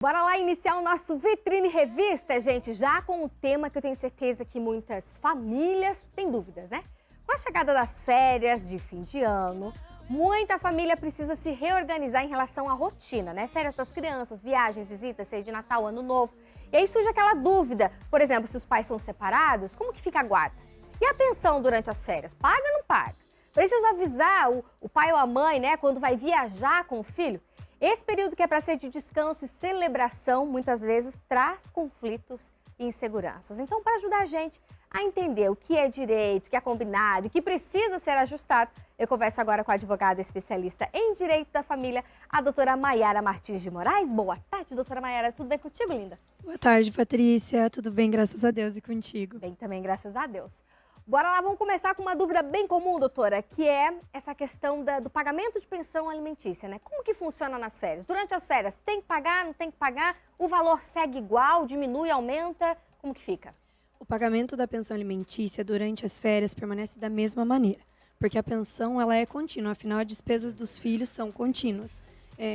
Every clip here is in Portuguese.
Bora lá iniciar o nosso Vitrine Revista, gente, já com um tema que eu tenho certeza que muitas famílias têm dúvidas, né? Com a chegada das férias de fim de ano, muita família precisa se reorganizar em relação à rotina, né? Férias das crianças, viagens, visitas, ceia de Natal, Ano Novo. E aí surge aquela dúvida, por exemplo, se os pais são separados, como que fica a guarda? E a pensão durante as férias, paga ou não paga? Precisa avisar o pai ou a mãe, né, quando vai viajar com o filho? Esse período que é para ser de descanso e celebração, muitas vezes traz conflitos e inseguranças. Então, para ajudar a gente a entender o que é direito, o que é combinado, o que precisa ser ajustado, eu converso agora com a advogada especialista em Direito da Família, a doutora Maiara Martins de Moraes. Boa tarde, doutora Maiara. Tudo bem contigo, linda? Boa tarde, Patrícia. Tudo bem, graças a Deus, e contigo? Bem também, graças a Deus. Bora lá, vamos começar com uma dúvida bem comum, doutora, que é essa questão do pagamento de pensão alimentícia, né? Como que funciona nas férias? Durante as férias, tem que pagar, não tem que pagar? O valor segue igual, diminui, aumenta? Como que fica? O pagamento da pensão alimentícia durante as férias permanece da mesma maneira, porque a pensão ela é contínua, afinal, as despesas dos filhos são contínuas.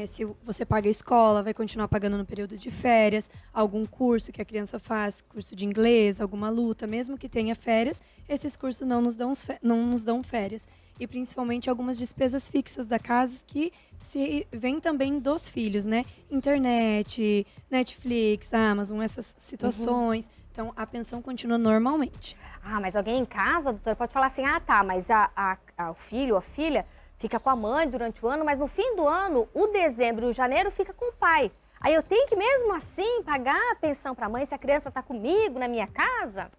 Se você paga a escola, vai continuar pagando no período de férias, algum curso que a criança faz, curso de inglês, alguma luta, mesmo que tenha férias, esses cursos não nos dão férias. E principalmente algumas despesas fixas da casa que se vêm também dos filhos, né? Internet, Netflix, Amazon, essas situações. Então, a pensão continua normalmente. Ah, mas alguém em casa, doutora, pode falar assim, ah, tá, mas o filho ou a filha fica com a mãe durante o ano, mas no fim do ano, o dezembro e o janeiro fica com o pai. Aí eu tenho que mesmo assim pagar a pensão para a mãe se a criança está comigo na minha casa?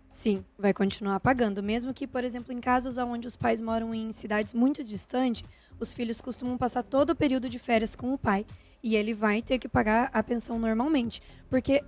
Sim, vai continuar pagando, mesmo que, por exemplo, em casos onde os pais moram em cidades muito distantes, os filhos costumam passar todo o período de férias com o pai e ele vai ter que pagar a pensão normalmente, porque,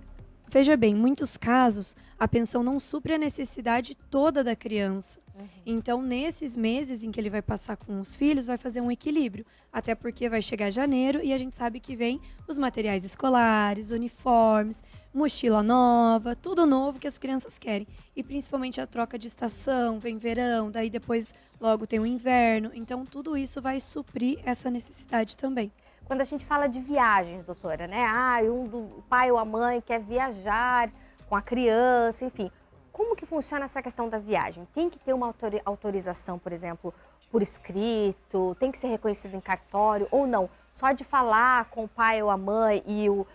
veja bem, em muitos casos, a pensão não supre a necessidade toda da criança. Então, nesses meses em que ele vai passar com os filhos, vai fazer um equilíbrio. Até porque vai chegar janeiro e a gente sabe que vem os materiais escolares, uniformes, mochila nova, tudo novo que as crianças querem. E principalmente a troca de estação, vem verão, daí depois logo tem o inverno. Então, tudo isso vai suprir essa necessidade também. Quando a gente fala de viagens, doutora, né? O pai ou a mãe quer viajar com a criança, enfim. Como que funciona essa questão da viagem? Tem que ter uma autorização, por exemplo, por escrito? Tem que ser reconhecido em cartório ou não? Só de falar com o pai ou a mãe e o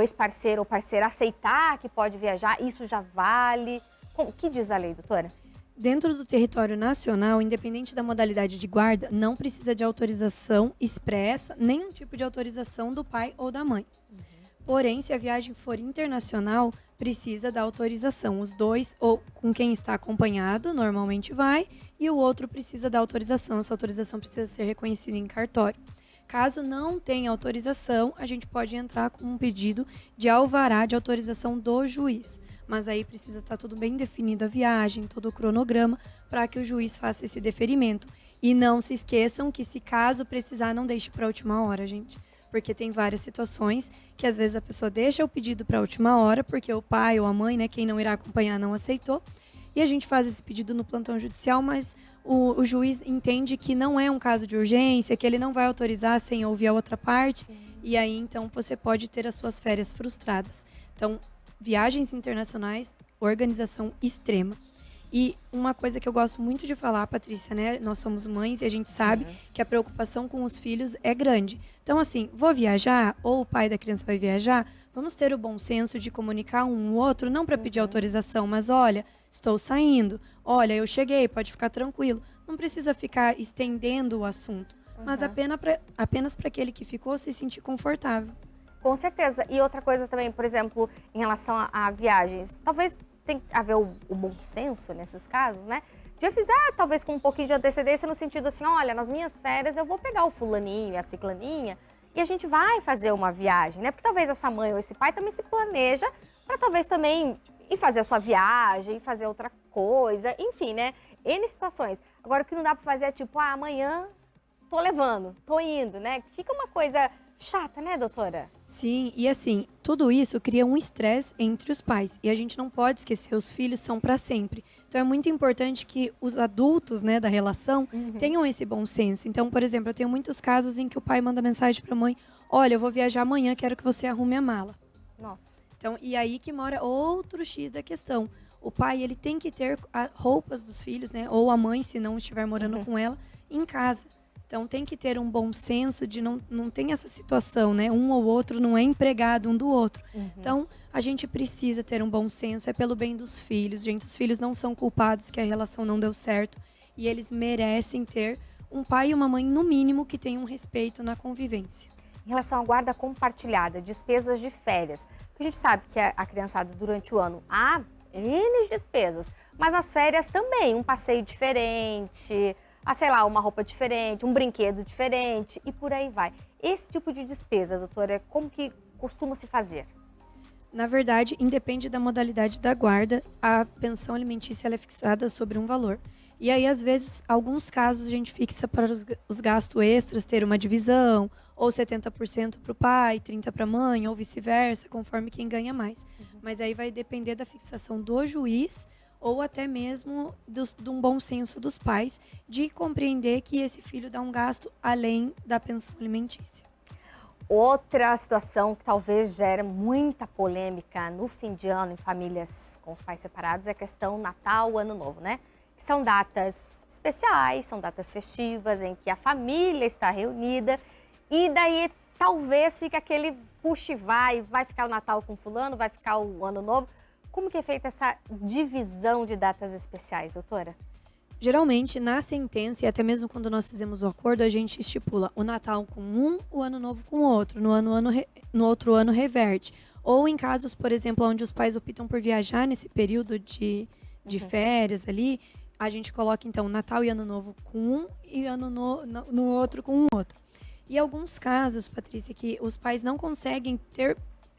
ex-parceiro ou parceira aceitar que pode viajar, isso já vale? O que diz a lei, doutora? Dentro do território nacional, independente da modalidade de guarda, não precisa de autorização expressa, nenhum tipo de autorização do pai ou da mãe. Porém, se a viagem for internacional, precisa da autorização. Os dois, ou com quem está acompanhado, normalmente vai, e o outro precisa da autorização. Essa autorização precisa ser reconhecida em cartório. Caso não tenha autorização, a gente pode entrar com um pedido de alvará de autorização do juiz. Mas aí precisa estar tudo bem definido a viagem, todo o cronograma, para que o juiz faça esse deferimento. E não se esqueçam que, se caso precisar, não deixe para a última hora, gente. Porque tem várias situações que às vezes a pessoa deixa o pedido para a última hora, porque o pai ou a mãe, né, quem não irá acompanhar, não aceitou. E a gente faz esse pedido no plantão judicial, mas o juiz entende que não é um caso de urgência, que ele não vai autorizar sem ouvir a outra parte. E aí, então, você pode ter as suas férias frustradas. Então, viagens internacionais, organização extrema. E uma coisa que eu gosto muito de falar, Patrícia, né? Nós somos mães e a gente sabe que a preocupação com os filhos é grande. Então, assim, vou viajar ou o pai da criança vai viajar, vamos ter o bom senso de comunicar um ao outro, não para pedir autorização, mas olha, estou saindo, olha, eu cheguei, pode ficar tranquilo. Não precisa ficar estendendo o assunto, mas apenas para aquele que ficou se sentir confortável. Com certeza. E outra coisa também, por exemplo, em relação a viagens, talvez tem que haver o bom senso nesses casos, né? De avisar, talvez com um pouquinho de antecedência, no sentido assim, olha, nas minhas férias eu vou pegar o fulaninho e a ciclaninha e a gente vai fazer uma viagem, né? Porque talvez essa mãe ou esse pai também se planeja para talvez também ir fazer a sua viagem, ir fazer outra coisa, enfim, né? N situações. Agora, o que não dá para fazer é tipo, amanhã tô levando, tô indo, né? Fica uma coisa chata, né, doutora? Sim, e assim, tudo isso cria um estresse entre os pais. E a gente não pode esquecer, os filhos são para sempre. Então é muito importante que os adultos, né, da relação tenham esse bom senso. Então, por exemplo, eu tenho muitos casos em que o pai manda mensagem para a mãe: olha, eu vou viajar amanhã, quero que você arrume a mala. Nossa. Então, e aí que mora outro X da questão. O pai, ele tem que ter roupas dos filhos, né? Ou a mãe, se não estiver morando com ela, em casa. Então, tem que ter um bom senso de não tem essa situação, né? Um ou outro não é empregado um do outro. Então, a gente precisa ter um bom senso, é pelo bem dos filhos. Gente, os filhos não são culpados que a relação não deu certo. E eles merecem ter um pai e uma mãe, no mínimo, que tenham respeito na convivência. Em relação à guarda compartilhada, despesas de férias, porque a gente sabe que a criançada durante o ano há N despesas, mas nas férias também, um passeio diferente, sei lá, uma roupa diferente, um brinquedo diferente e por aí vai. Esse tipo de despesa, doutora, como que costuma se fazer? Na verdade, independe da modalidade da guarda, a pensão alimentícia ela é fixada sobre um valor. E aí, às vezes, alguns casos a gente fixa para os gastos extras ter uma divisão, ou 70% para o pai, 30% para a mãe, ou vice-versa, conforme quem ganha mais. Mas aí vai depender da fixação do juiz, ou até mesmo de um bom senso dos pais, de compreender que esse filho dá um gasto além da pensão alimentícia. Outra situação que talvez gere muita polêmica no fim de ano em famílias com os pais separados é a questão Natal, Ano Novo, né? Que são datas especiais, são datas festivas em que a família está reunida e daí talvez fique aquele puxa e vai ficar o Natal com fulano, vai ficar o Ano Novo. Como que é feita essa divisão de datas especiais, doutora? Geralmente, na sentença, e até mesmo quando nós fizemos o acordo, a gente estipula o Natal com um, o Ano Novo com o outro. No outro ano, reverte. Ou em casos, por exemplo, onde os pais optam por viajar nesse período de férias ali, a gente coloca, então, Natal e Ano Novo com um e no outro com o outro. E alguns casos, Patrícia, que os pais não conseguem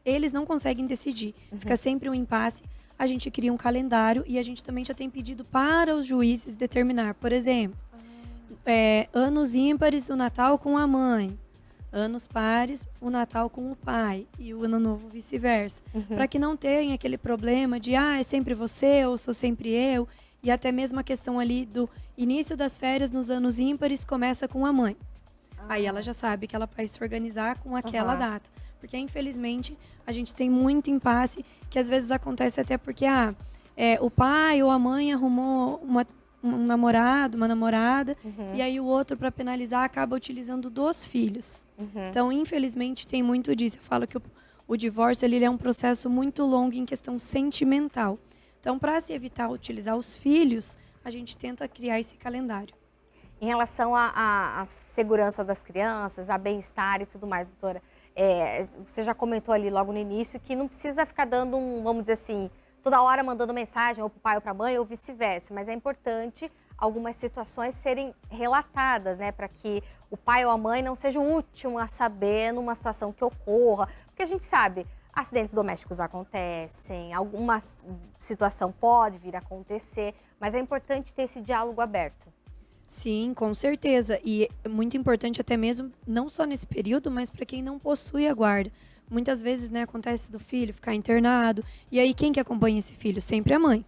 eles não conseguem decidir. Fica sempre um impasse. A gente cria um calendário e a gente também já tem pedido para os juízes determinar, por exemplo, anos ímpares, o Natal com a mãe, anos pares, o Natal com o pai e o Ano Novo vice-versa. Para que não tenha aquele problema de, é sempre você ou sou sempre eu, e até mesmo a questão ali do início das férias nos anos ímpares começa com a mãe. Aí ela já sabe que ela vai se organizar com aquela data. Porque, infelizmente, a gente tem muito impasse, que às vezes acontece até porque o pai ou a mãe arrumou um namorado, uma namorada, e aí o outro, para penalizar, acaba utilizando dos filhos. Então, infelizmente, tem muito disso. Eu falo que o divórcio ele é um processo muito longo em questão sentimental. Então, para se evitar utilizar os filhos, a gente tenta criar esse calendário. Em relação à segurança das crianças, a bem-estar e tudo mais, doutora, você já comentou ali logo no início que não precisa ficar dando vamos dizer assim, toda hora mandando mensagem ou para o pai ou para a mãe ou vice-versa, mas é importante algumas situações serem relatadas, né, para que o pai ou a mãe não seja o último a saber numa situação que ocorra, porque a gente sabe, acidentes domésticos acontecem, alguma situação pode vir a acontecer, mas é importante ter esse diálogo aberto. Sim, com certeza. E é muito importante até mesmo, não só nesse período, mas para quem não possui a guarda. Muitas vezes, né, acontece do filho ficar internado. E aí, quem que acompanha esse filho? Sempre a mãe.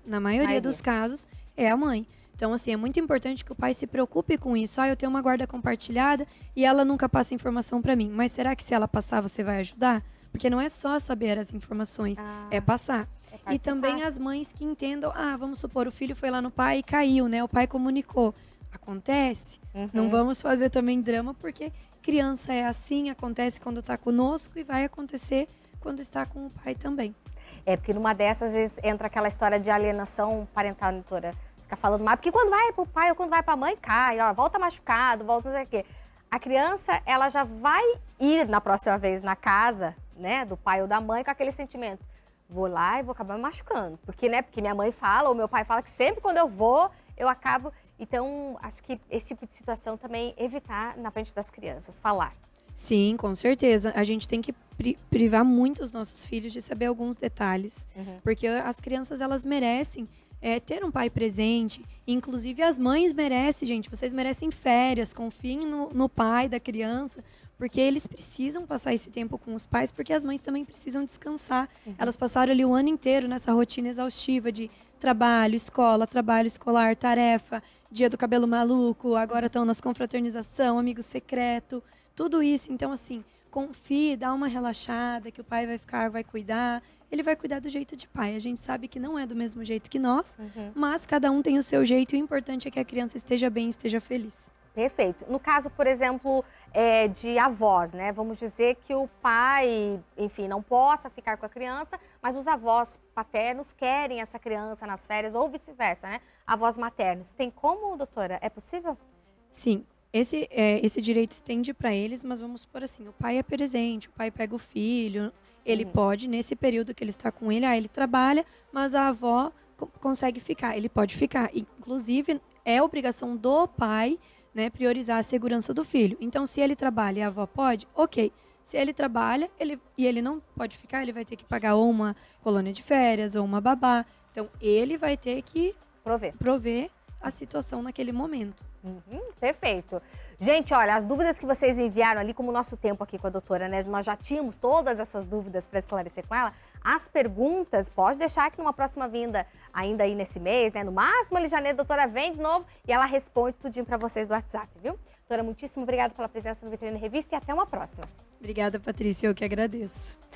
Na maioria dos casos, é a mãe. Então, assim, é muito importante que o pai se preocupe com isso. Eu tenho uma guarda compartilhada e ela nunca passa informação para mim. Mas será que se ela passar, você vai ajudar? Porque não é só saber as informações, é passar. E também as mães que entendam, vamos supor, o filho foi lá no pai e caiu, né? O pai comunicou. Acontece. Não vamos fazer também drama, porque criança é assim, acontece quando está conosco e vai acontecer quando está com o pai também. Porque numa dessas, às vezes, entra aquela história de alienação parental, doutora. Fica falando mais, porque quando vai pro pai ou quando vai pra mãe, cai, volta machucado, volta não sei o quê. A criança, ela já vai ir na próxima vez na casa, né, do pai ou da mãe com aquele sentimento. Vou lá e vou acabar me machucando. Porque minha mãe fala, ou meu pai fala que sempre quando eu vou, eu acabo. Então, acho que esse tipo de situação também evitar na frente das crianças, falar. Sim, com certeza. A gente tem que privar muito os nossos filhos de saber alguns detalhes. Porque as crianças, elas merecem ter um pai presente. Inclusive, as mães merecem, gente. Vocês merecem férias. Confiem no pai da criança. Porque eles precisam passar esse tempo com os pais, porque as mães também precisam descansar. Elas passaram ali o ano inteiro nessa rotina exaustiva de trabalho escolar, tarefa, dia do cabelo maluco, agora estão nas confraternização, amigo secreto. Tudo isso, então assim, confie, dá uma relaxada, que o pai vai cuidar. Ele vai cuidar do jeito de pai. A gente sabe que não é do mesmo jeito que nós, mas cada um tem o seu jeito e o importante é que a criança esteja bem, esteja feliz. Perfeito. No caso, por exemplo, de avós, né? Vamos dizer que o pai, enfim, não possa ficar com a criança, mas os avós paternos querem essa criança nas férias ou vice-versa, né? Avós maternos. Tem como, doutora? É possível? Sim, esse direito estende para eles, mas vamos supor assim, o pai é presente, o pai pega o filho, ele pode, nesse período que ele está com ele, ele trabalha, mas a avó consegue ficar, ele pode ficar. Inclusive, é obrigação do pai, né, priorizar a segurança do filho. Então, se ele trabalha e a avó pode, ok. Se ele trabalha e ele não pode ficar, ele vai ter que pagar ou uma colônia de férias ou uma babá. Então, ele vai ter que prover a situação naquele momento. Perfeito. Gente, olha, as dúvidas que vocês enviaram ali, como o nosso tempo aqui com a doutora, né? Nós já tínhamos todas essas dúvidas para esclarecer com ela. As perguntas, pode deixar que numa próxima vinda, ainda aí nesse mês, né? No máximo ali janeiro, a doutora vem de novo e ela responde tudinho para vocês do WhatsApp, viu? Doutora, muitíssimo obrigada pela presença no Vitrine Revista e até uma próxima. Obrigada, Patrícia, eu que agradeço.